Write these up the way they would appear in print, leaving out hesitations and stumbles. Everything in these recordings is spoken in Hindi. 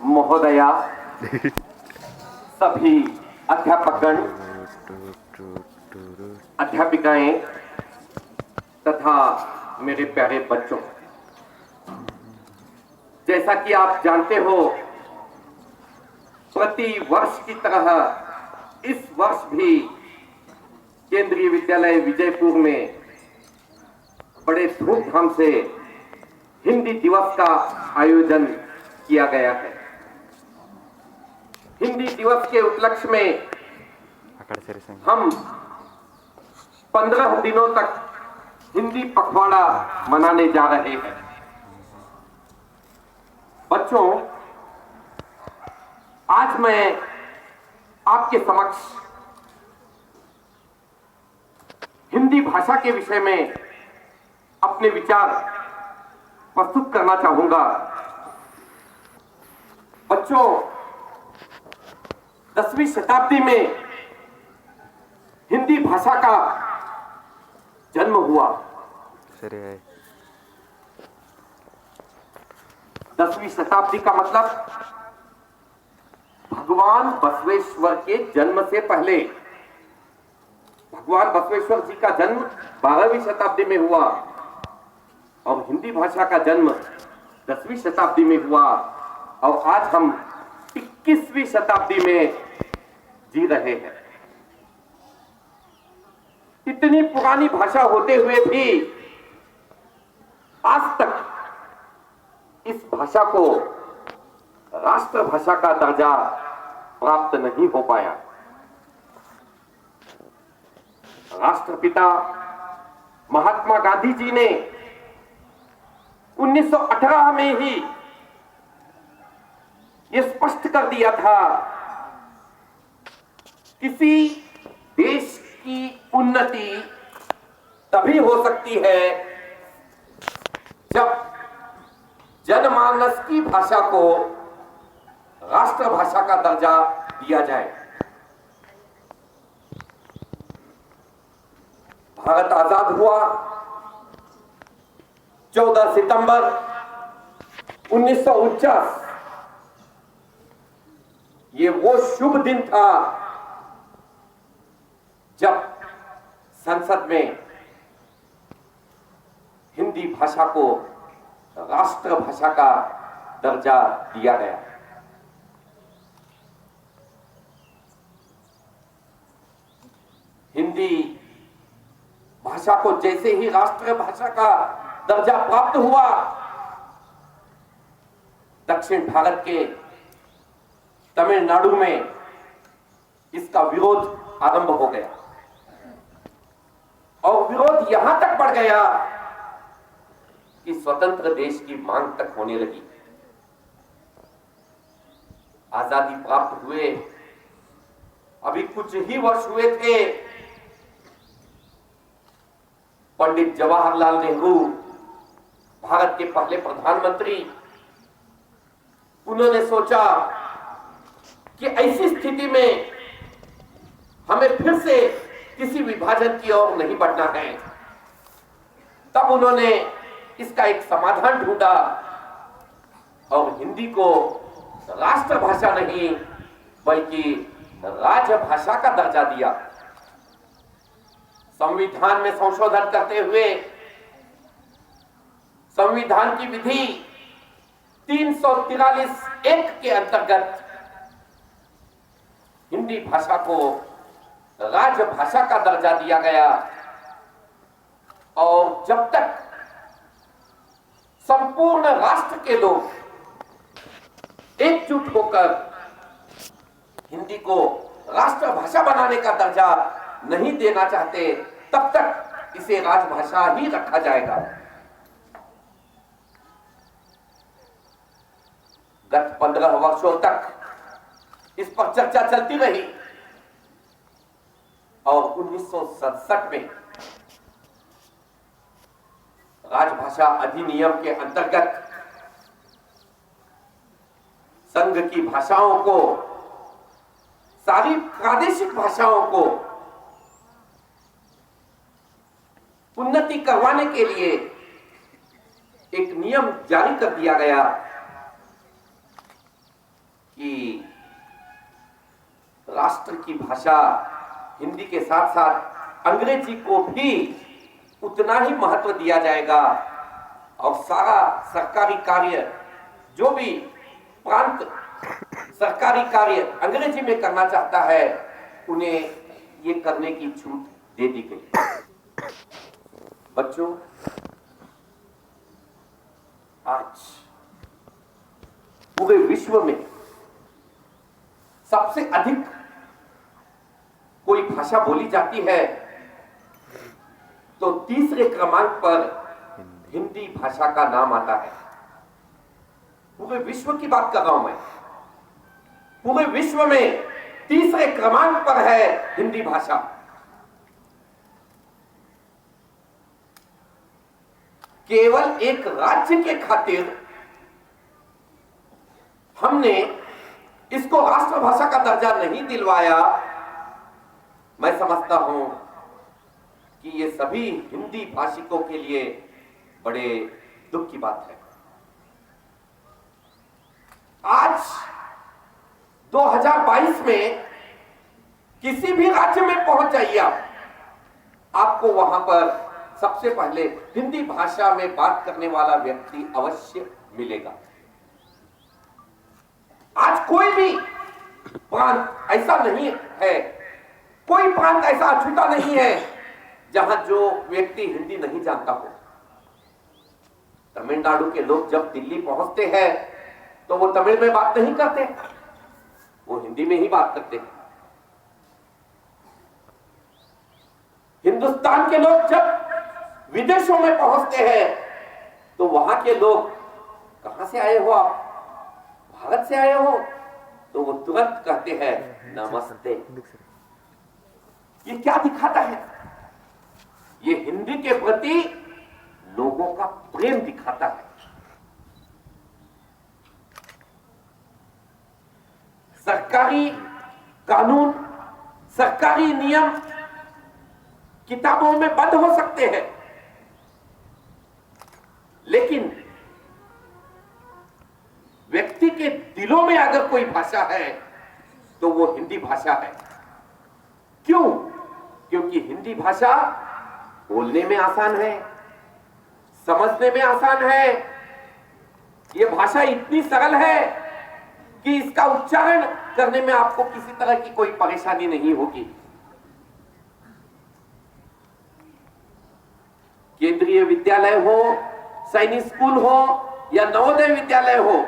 महोदया, सभी अध्यापकगण, अध्यापिकाएं तथा मेरे प्यारे बच्चों, जैसा कि आप जानते हो, प्रति वर्ष की तरह इस वर्ष भी केंद्रीय विद्यालय विजयपुर में बड़े धूमधाम से हिंदी दिवस का आयोजन किया गया है। हिंदी दिवस के उपलक्ष्य में हम 15 दिनों तक हिंदी पखवाड़ा मनाने जा रहे हैं। बच्चों, आज मैं आपके समक्ष हिंदी भाषा के विषय में अपने विचार प्रस्तुत करना चाहूंगा। बच्चों, 10वीं शताब्दी में हिंदी भाषा का जन्म हुआ। 10वीं शताब्दी का मतलब भगवान बसवेश्वर के जन्म से पहले। भगवान बसवेश्वर जी का जन्म 12वीं शताब्दी में हुआ और हिंदी भाषा का जन्म 10वीं शताब्दी में हुआ, और आज हम 21वीं शताब्दी में जी रहे हैं। इतनी पुरानी भाषा होते हुए भी आज तक इस भाषा को राष्ट्रभाषा का दर्जा प्राप्त नहीं हो पाया। राष्ट्रपिता महात्मा गांधी जी ने 1918 में ही यह स्पष्ट कर दिया था, किसी देश की उन्नति तभी हो सकती है जब जनमानस की भाषा को राष्ट्रभाषा का दर्जा दिया जाए। भारत आजाद हुआ 14 सितंबर 1949। ये वो शुभ दिन था जब संसद में हिंदी भाषा को राष्ट्रभाषा का दर्जा दिया गया। हिंदी भाषा को जैसे ही राष्ट्रभाषा का दर्जा प्राप्त हुआ, दक्षिण भारत के तमिलनाडु में इसका विरोध आरंभ हो गया और विरोध यहां तक बढ़ गया कि स्वतंत्र देश की मांग तक होने लगी। आजादी प्राप्त हुए अभी कुछ ही वर्ष हुए थे, पंडित जवाहरलाल नेहरू, भारत के पहले प्रधानमंत्री, उन्होंने सोचा कि ऐसी स्थिति में हमें फिर से किसी विभाजन की ओर नहीं बढ़ना है। तब उन्होंने इसका एक समाधान ढूंढा और हिंदी को राष्ट्रभाषा नहीं बल्कि राजभाषा का दर्जा दिया। संविधान में संशोधन करते हुए संविधान की विधि 343(1) के अंतर्गत हिंदी भाषा को राजभाषा का दर्जा दिया गया, और जब तक संपूर्ण राष्ट्र के लोग एकजुट होकर हिंदी को राष्ट्रभाषा बनाने का दर्जा नहीं देना चाहते, तब तक इसे राजभाषा ही रखा जाएगा। गत 15 वर्षों तक इस पर चर्चा चलती रही और 1967 में राजभाषा अधिनियम के अंतर्गत संघ की भाषाओं को, सारी प्रादेशिक भाषाओं को उन्नति करवाने के लिए एक नियम जारी कर दिया गया राष्ट्र की भाषा हिंदी के साथ साथ अंग्रेजी को भी उतना ही महत्व दिया जाएगा और सारा सरकारी कार्य, जो भी प्रांत सरकारी कार्य अंग्रेजी में करना चाहता है, उन्हें ये करने की छूट दे दी गई। बच्चों, आज पूरे विश्व में सबसे अधिक कोई भाषा बोली जाती है तो तीसरे क्रमांक पर हिंदी भाषा का नाम आता है। पूरे विश्व की बात कर रहा हूं मैं। पूरे विश्व में तीसरे क्रमांक पर है हिंदी भाषा। केवल एक राज्य के खातिर हमने इसको राष्ट्रभाषा का दर्जा नहीं दिलवाया। मैं समझता हूं कि ये सभी हिंदी भाषिकों के लिए बड़े दुख की बात है। आज 2022 में किसी भी राज्य में पहुंच जाइए आप, आपको वहां पर सबसे पहले हिंदी भाषा में बात करने वाला व्यक्ति अवश्य मिलेगा। आज कोई भी प्रांत ऐसा नहीं है, कोई प्रांत ऐसा अछूता नहीं है जहां जो व्यक्ति हिंदी नहीं जानता हो। तमिलनाडु के लोग जब दिल्ली पहुंचते हैं तो वो तमिल में बात नहीं करते, वो हिंदी में ही बात करते हैं। हिंदुस्तान के लोग जब विदेशों में पहुंचते हैं तो वहां के लोग, कहां से आए हो आप, भारत से आए हो, तो वो तुरंत कहते हैं नमस्ते। ये क्या दिखाता है? ये हिंदी के प्रति लोगों का प्रेम दिखाता है। सरकारी कानून, सरकारी नियम किताबों में बंद हो सकते हैं, लेकिन व्यक्ति के दिलों में अगर कोई भाषा है तो वो हिंदी भाषा है। क्यों? क्योंकि हिंदी भाषा बोलने में आसान है, समझने में आसान है। ये भाषा इतनी सरल है कि इसका उच्चारण करने में आपको किसी तरह की कोई परेशानी नहीं होगी। केंद्रीय विद्यालय हो, सैनिक स्कूल हो या नवोदय विद्यालय हो,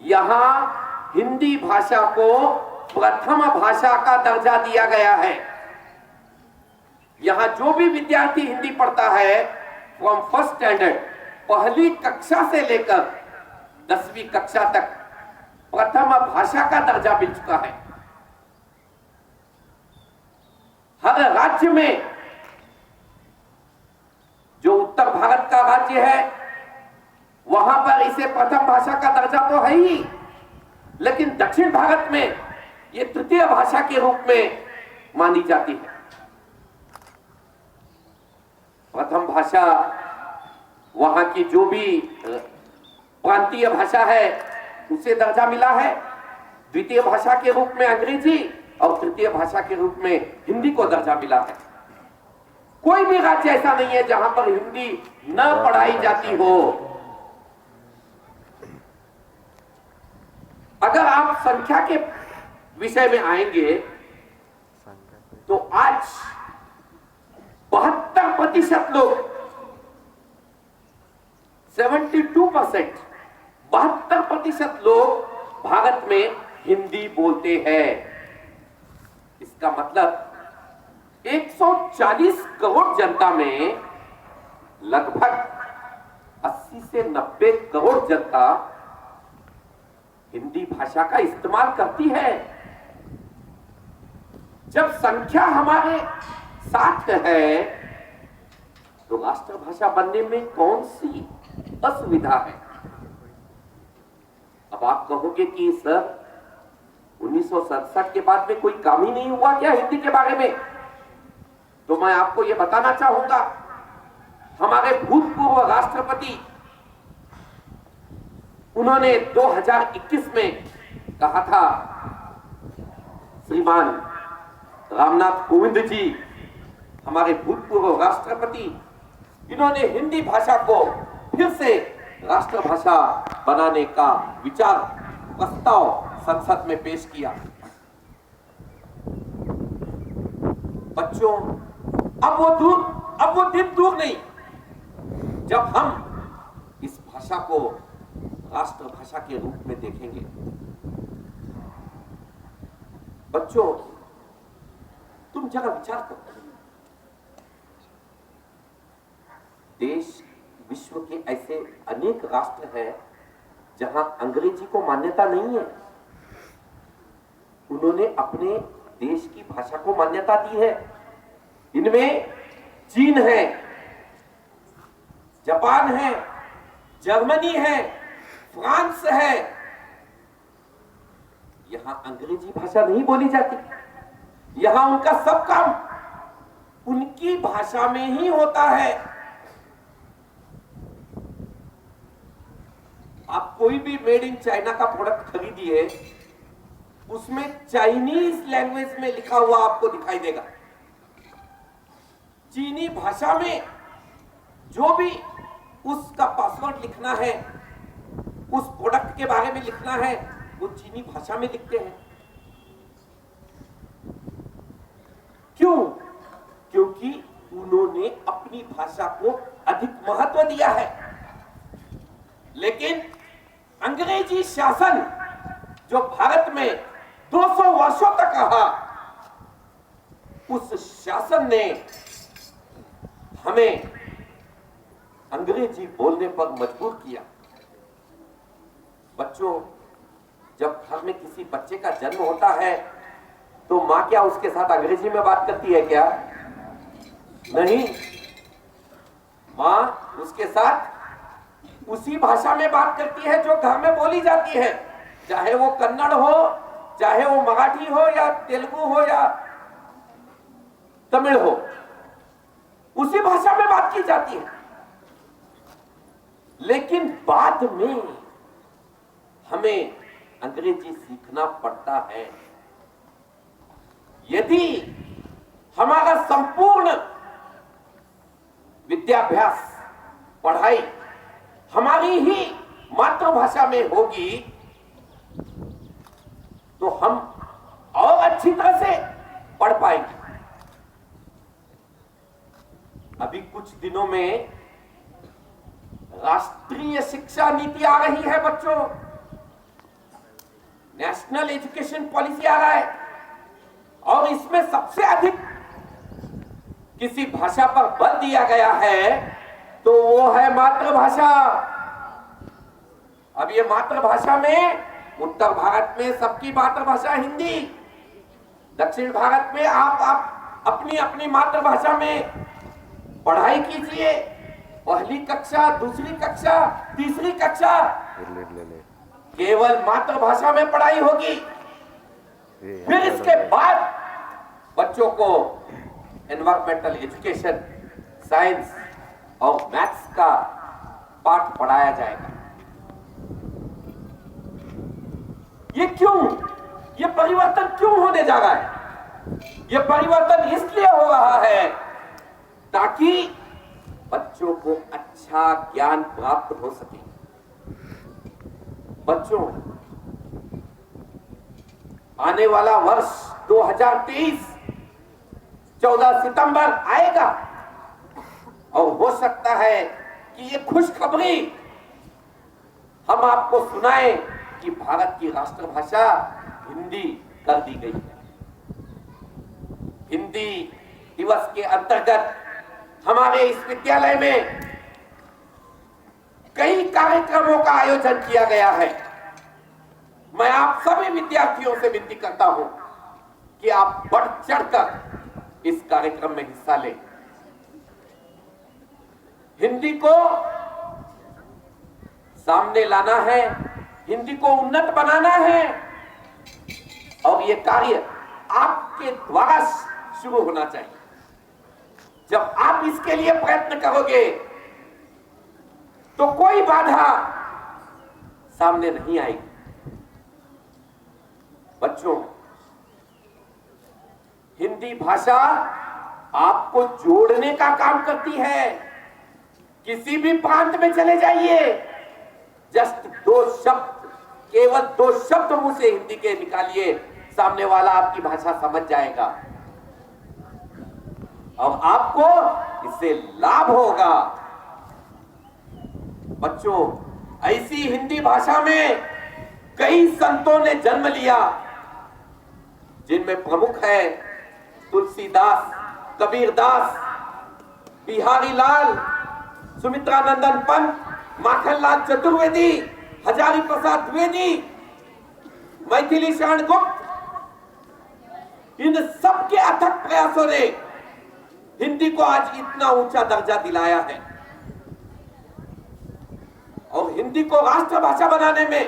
यहां हिंदी भाषा को प्रथम भाषा का दर्जा दिया गया है। यहां जो भी विद्यार्थी हिंदी पढ़ता है, फ्रॉम फर्स्ट स्टैंडर्ड, पहली कक्षा से लेकर 10वीं कक्षा तक प्रथम भाषा का दर्जा मिल चुका है। हर राज्य में, जो उत्तर भारत का राज्य है वहां पर इसे प्रथम भाषा का दर्जा तो है ही, लेकिन दक्षिण भारत में ये तृतीय भाषा के रूप में मानी जाती है। प्रथम भाषा वहां की जो भी प्रांतीय भाषा है उसे दर्जा मिला है। द्वितीय भाषा के रूप में अंग्रेजी और तृतीय भाषा के रूप में हिंदी को दर्जा मिला है। कोई भी राज्य ऐसा नहीं है जहां पर हिंदी न पढ़ाई जाती हो। अगर आप संख्या के विषय में आएंगे तो आज 72% लोग, 72%, 72% लोग भारत में हिंदी बोलते हैं। इसका मतलब 140 करोड़ जनता में लगभग 80 से 90 करोड़ जनता हिंदी भाषा का इस्तेमाल करती है। जब संख्या हमारे साथ है तो राष्ट्रभाषा बनने में कौन सी असुविधा है? अब आप कहोगे कि सर 1967 के बाद में कोई काम ही नहीं हुआ क्या हिंदी के बारे में? तो मैं आपको यह बताना चाहूंगा, हमारे भूतपूर्व राष्ट्रपति, उन्होंने 2021 में कहा था श्रीमान रामनाथ कोविंद जी, हमारे भूतपूर्व राष्ट्रपति, इन्होंने हिंदी भाषा को फिर से राष्ट्रभाषा बनाने का विचार प्रस्ताव संसद में पेश किया। बच्चों, अब वो दिन दूर नहीं जब हम इस भाषा को राष्ट्रभाषा के रूप में देखेंगे। बच्चों, तुम जरा विचार करो, देश विश्व के ऐसे अनेक राष्ट्र हैं जहां अंग्रेजी को मान्यता नहीं है। उन्होंने अपने देश की भाषा को मान्यता दी है। इनमें चीन है, जापान है, जर्मनी है, फ्रांस है। यहां अंग्रेजी भाषा नहीं बोली जाती। यहां उनका सब काम उनकी भाषा में ही होता है। आप कोई भी मेड इन चाइना का प्रोडक्ट खरीदिए, उसमें चाइनीज लैंग्वेज में लिखा हुआ आपको दिखाई देगा। चीनी भाषा में जो भी उसका पासवर्ड लिखना है, उस प्रोडक्ट के बारे में लिखना है, वो चीनी भाषा में लिखते हैं। क्यों? क्योंकि उन्होंने अपनी भाषा को अधिक महत्व दिया है। लेकिन अंग्रेजी शासन जो भारत में 200 वर्षों तक रहा, उस शासन ने हमें अंग्रेजी बोलने पर मजबूर किया। बच्चों, जब घर में किसी बच्चे का जन्म होता है तो मां क्या उसके साथ अंग्रेजी में बात करती है क्या? नहीं, मां उसके साथ उसी भाषा में बात करती है जो घर में बोली जाती है, चाहे वो कन्नड़ हो, चाहे वो मराठी हो या तेलुगु हो या तमिल हो, उसी भाषा में बात की जाती है। लेकिन बाद में हमें अंग्रेजी सीखना पड़ता है। यदि हमारा संपूर्ण विद्याभ्यास, पढ़ाई हमारी ही मातृभाषा में होगी तो हम और अच्छी तरह से पढ़ पाएंगे। अभी कुछ दिनों में राष्ट्रीय शिक्षा नीति आ रही है बच्चों, नेशनल एजुकेशन पॉलिसी आ रहा है, और इसमें सबसे अधिक किसी भाषा पर बल दिया गया है तो वो है मातृभाषा। अब ये मातृभाषा में उत्तर भारत में सबकी मातृभाषा हिंदी, दक्षिण भारत में आप अपनी अपनी मातृभाषा में पढ़ाई कीजिए। पहली कक्षा, दूसरी कक्षा, तीसरी कक्षा केवल मातृभाषा में पढ़ाई होगी। फिर इसके बाद बच्चों को एनवायरमेंटल एजुकेशन, साइंस और मैथ्स का पाठ पढ़ाया जाएगा। ये क्यों? ये परिवर्तन क्यों होने जा रहा है? ये परिवर्तन इसलिए हो रहा है ताकि बच्चों को अच्छा ज्ञान प्राप्त हो सके। बच्चों, आने वाला वर्ष 2023 14 सितंबर आएगा और हो सकता है कि ये खुशखबरी हम आपको सुनाएं कि भारत की राष्ट्रभाषा हिंदी कर दी गई है। हिंदी दिवस के अंतर्गत हमारे इस विद्यालय में कई कार्यक्रमों का आयोजन किया गया है। मैं आप सभी विद्यार्थियों से विनती करता हूं कि आप बढ़ चढ़कर इस कार्यक्रम में हिस्सा लें। हिंदी को सामने लाना है, हिंदी को उन्नत बनाना है, और ये कार्य आपके द्वारा शुरू होना चाहिए। जब आप इसके लिए प्रयत्न करोगे तो कोई बाधा सामने नहीं आएगी। बच्चों, हिंदी भाषा आपको जोड़ने का काम करती है। किसी भी प्रांत में चले जाइए, जस्ट दो शब्द, केवल दो शब्द मुंह से हिंदी के निकालिए, सामने वाला आपकी भाषा समझ जाएगा और आपको इससे लाभ होगा। बच्चों, ऐसी हिंदी भाषा में कई संतों ने जन्म लिया, जिनमें प्रमुख है तुलसीदास, कबीरदास, बिहारी लाल, सुमित्रानंदन पंत, माखनलाल चतुर्वेदी, हजारी प्रसाद द्विवेदी, मैथिली शरण गुप्त। इन सबके अथक प्रयासों ने हिंदी को आज इतना ऊंचा दर्जा दिलाया है और हिंदी को राष्ट्रभाषा बनाने में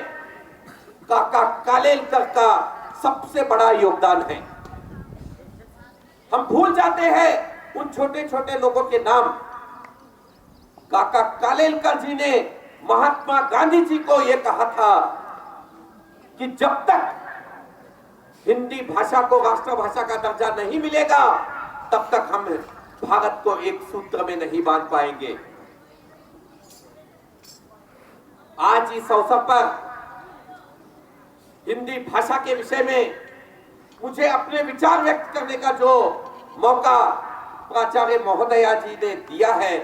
काका कालेलकर का सबसे बड़ा योगदान है। हम भूल जाते हैं उन छोटे छोटे लोगों के नाम। काका कालेलकर जी ने महात्मा गांधी जी को यह कहा था कि जब तक हिंदी भाषा को राष्ट्रभाषा का दर्जा नहीं मिलेगा, तब तक हम भारत को एक सूत्र में नहीं बांध पाएंगे। आज इस अवसर पर हिंदी भाषा के विषय में मुझे अपने विचार व्यक्त करने का जो मौका प्राचार्य महोदया जी ने दिया है,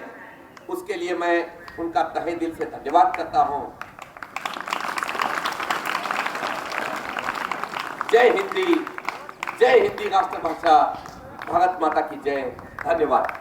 उसके लिए मैं उनका तहे दिल से धन्यवाद करता हूं। जय हिंदी राष्ट्रभाषा, भारत माता की जय। धन्यवाद।